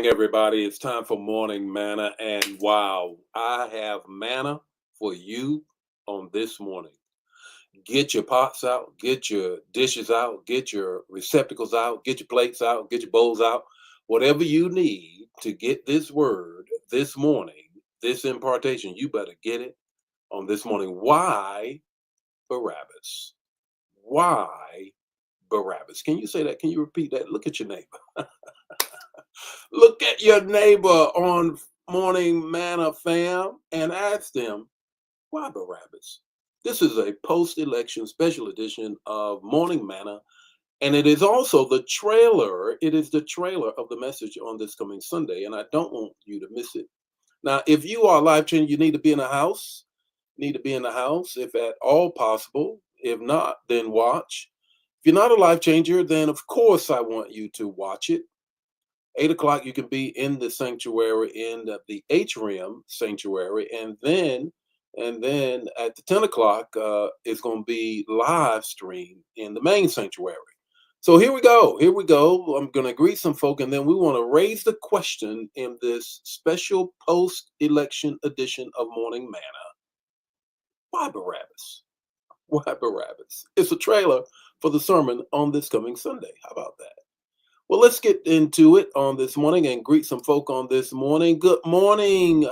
Everybody. It's time for morning manna, and wow, I have manna for you on this morning. Get your pots out, get your dishes out, get your receptacles out, get your plates out, get your bowls out, whatever you need to get this word this morning, this impartation. You better get it on this morning. Why Barabbas? Why Barabbas? Can you say that? Can you repeat that? Look at your neighbor. Look at your neighbor on Morning Manna fam and ask them, why Barabbas? This is a post-election special edition of Morning Manna, and it is also the trailer. It is the trailer of the message on this coming Sunday, and I don't want you to miss it. Now, if you are live changing, you need to be in the house. Need to be in the house if at all possible. If not, then watch. If you're not a life changer, then of course I want you to watch it. 8 o'clock, you can be in the sanctuary in the atrium sanctuary, and then at the 10 o'clock, it's going to be live stream in the main sanctuary. So here we go. Here we go. I'm going to greet some folk, and then we want to raise the question in this special post-election edition of Morning Manna. Why Barabbas? Why Barabbas? It's a trailer for the sermon on this coming Sunday. How about that? Well, let's get into it on this morning and greet some folk on this morning. Good morning,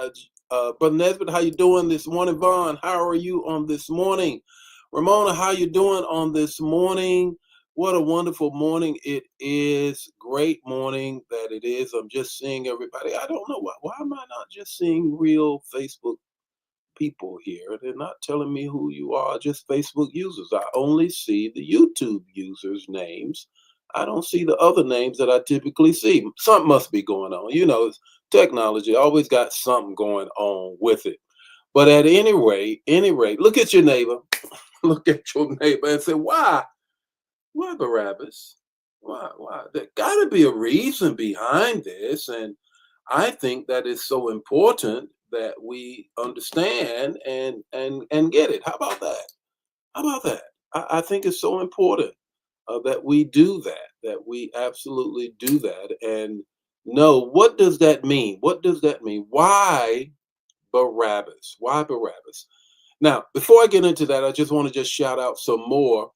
Brother Nesbitt. How you doing this morning? Vaughn, how are you on this morning? Ramona, how you doing on this morning? What a wonderful morning it is. Great morning that it is. I'm just seeing everybody. I don't know why am I not just seeing real Facebook people here? They're not telling me who you are, just Facebook users. I only see the YouTube users' names. I don't see the other names that I typically see. Something must be going on. It's technology always got something going on with it. But at any rate, look at your neighbor. Look at your neighbor and say, why? Why Barabbas? Why? There gotta be a reason behind this. And I think that it's so important that we understand and get it. How about that? How about that? I think it's so important that we do that, that we absolutely do that, and know what does that mean? What does that mean? Why Barabbas? Why Barabbas? Now, before I get into that, I just want to just shout out some more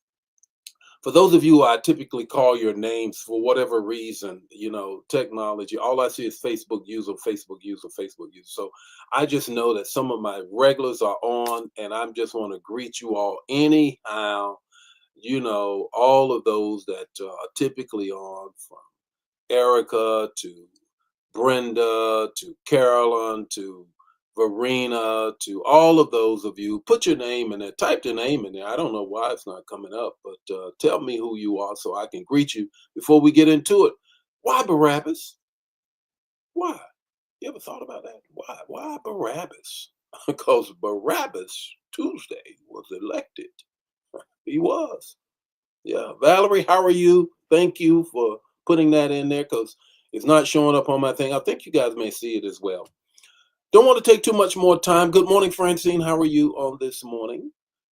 for those of you I typically call your names for whatever reason, technology, all I see is Facebook user, Facebook user, Facebook user. So I just know that some of my regulars are on, and I just want to greet you all anyhow. All of those that are typically on, from Erica to Brenda to Carolyn to Verena to all of those of you. Put your name in there. Type your name in there. I don't know why it's not coming up, but tell me who you are so I can greet you before we get into it. Why Barabbas? Why? You ever thought about that? Why? Why Barabbas? Because Barabbas Tuesday was elected. He was. Yeah. Valerie, how are you? Thank you for putting that in there because it's not showing up on my thing. I think you guys may see it as well. Don't want to take too much more time. Good morning, Francine. How are you on this morning?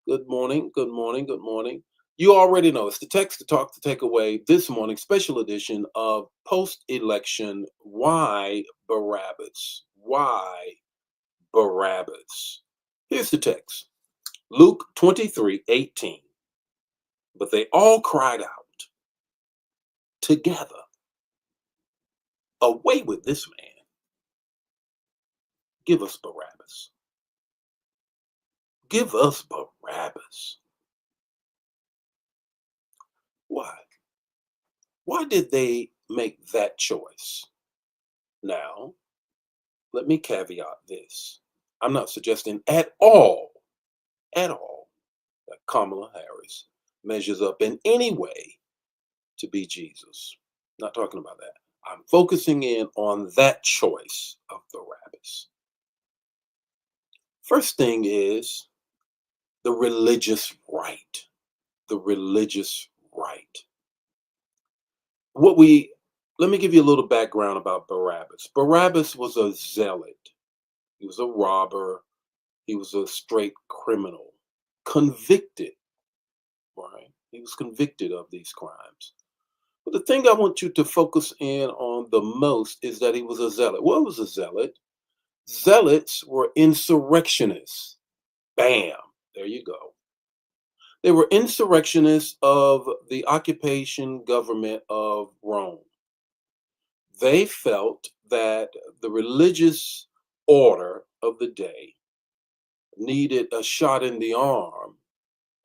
Good morning. Good morning. Good morning. You already know it's the text to talk to take away this morning, special edition of post election. Why Barabbas? Why Barabbas? Here's the text, Luke 23:18. But they all cried out together, away with this man. Give us Barabbas. Give us Barabbas. Why? Why did they make that choice? Now, let me caveat this. I'm not suggesting at all, that Kamala Harris measures up in any way to be Jesus. Not talking about that. I'm focusing in on that choice of Barabbas. First thing is the religious right. The religious right. What we Let me give you a little background about Barabbas. Barabbas was a zealot. He was a robber. He was a straight criminal, convicted, right? He was convicted of these crimes. But the thing I want you to focus in on the most is that he was a zealot. What was a zealot? Zealots were insurrectionists. Bam. There you go. They were insurrectionists of the occupation government of Rome. They felt that the religious order of the day needed a shot in the arm,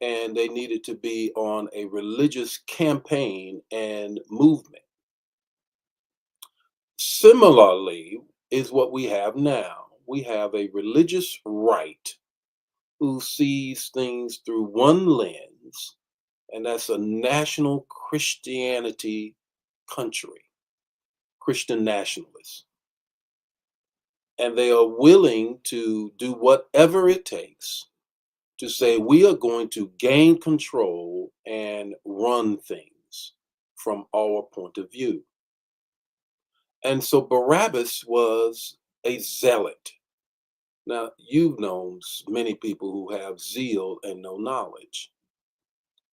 and they needed to be on a religious campaign and movement. Similarly, is what we have now. We have a religious right who sees things through one lens, and that's a national Christianity country, Christian nationalists. And they are willing to do whatever it takes to say we are going to gain control and run things from our point of view. And so Barabbas was a zealot. Now, you've known many people who have zeal and no knowledge.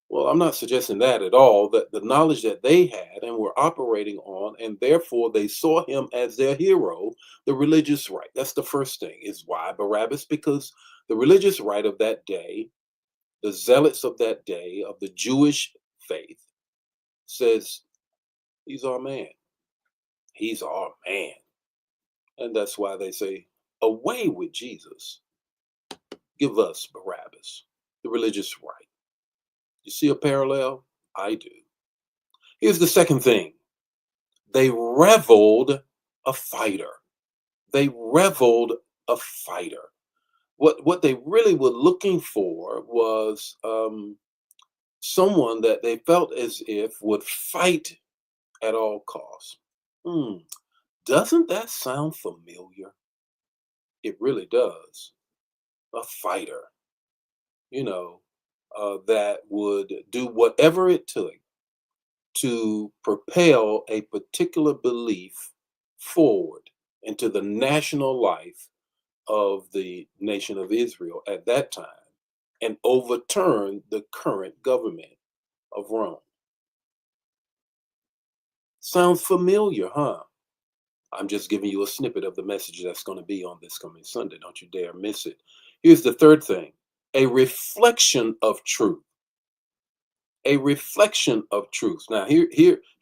Well, I'm not suggesting that at all, that the knowledge that they had and were operating on, and therefore they saw him as their hero, the religious right. That's the first thing, is why Barabbas? Because the religious right of that day, the zealots of that day, of the Jewish faith, says, he's our man. He's our man. And that's why they say, away with Jesus. Give us Barabbas, the religious right. You see a parallel? I do. Here's the second thing. They reveled a fighter. They reveled a fighter. What they really were looking for was someone that they felt as if would fight at all costs. Hmm. Doesn't that sound familiar? It really does. A fighter, you know, that would do whatever it took to propel a particular belief forward into the national life of the nation of Israel at that time and overturn the current government of Rome. Sounds familiar, huh? I'm just giving you a snippet of the message that's going to be on this coming Sunday. Don't you dare miss it. Here's the third thing, a reflection of truth. A reflection of truth. Now, here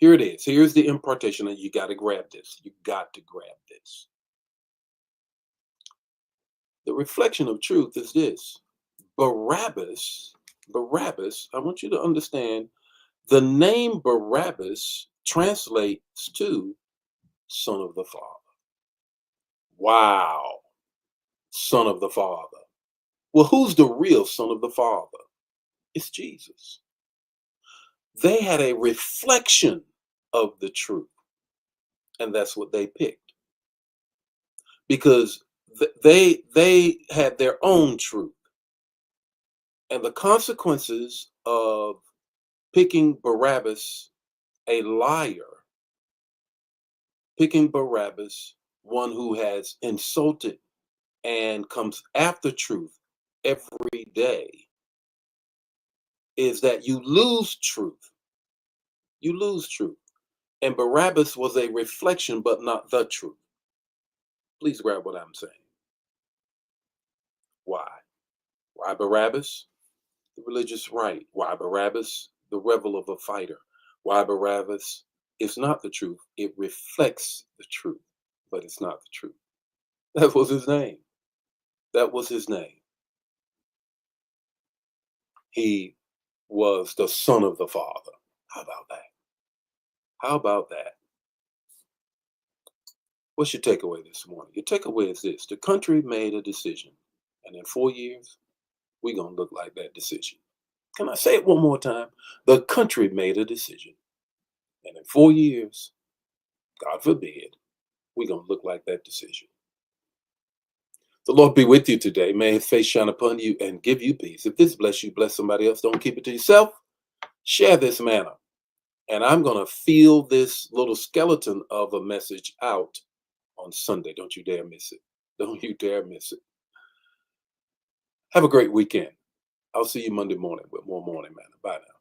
it is. Here's the impartation, and you got to grab this. You got to grab this. The reflection of truth is this. Barabbas, I want you to understand the name Barabbas translates to son of the Father. Wow, son of the Father. Well, who's the real son of the Father? It's Jesus. They had a reflection of the truth, and that's what they picked because they had their own truth, and the consequences of picking Barabbas, a liar, picking Barabbas, one who has insulted and comes after truth every day, is that you lose truth. You lose truth. And Barabbas was a reflection, but not the truth. Please grab what I'm saying. Why? Why Barabbas? The religious right. Why Barabbas? The rebel of a fighter. Why Barabbas? It's not the truth. It reflects the truth, but it's not the truth. That was his name. That was his name. He was the son of the Father. How about that? How about that? What's your takeaway this morning? Your takeaway is this: the country made a decision, and in 4 years, we're going to look like that decision. Can I say it one more time? The country made a decision, and in 4 years, God forbid, we're going to look like that decision. The Lord be with you today. May his face shine upon you and give you peace. If this bless you, bless somebody else. Don't keep it to yourself. Share this manna. And I'm going to feel this little skeleton of a message out on Sunday. Don't you dare miss it. Don't you dare miss it. Have a great weekend. I'll see you Monday morning with more Morning Manna. Bye now.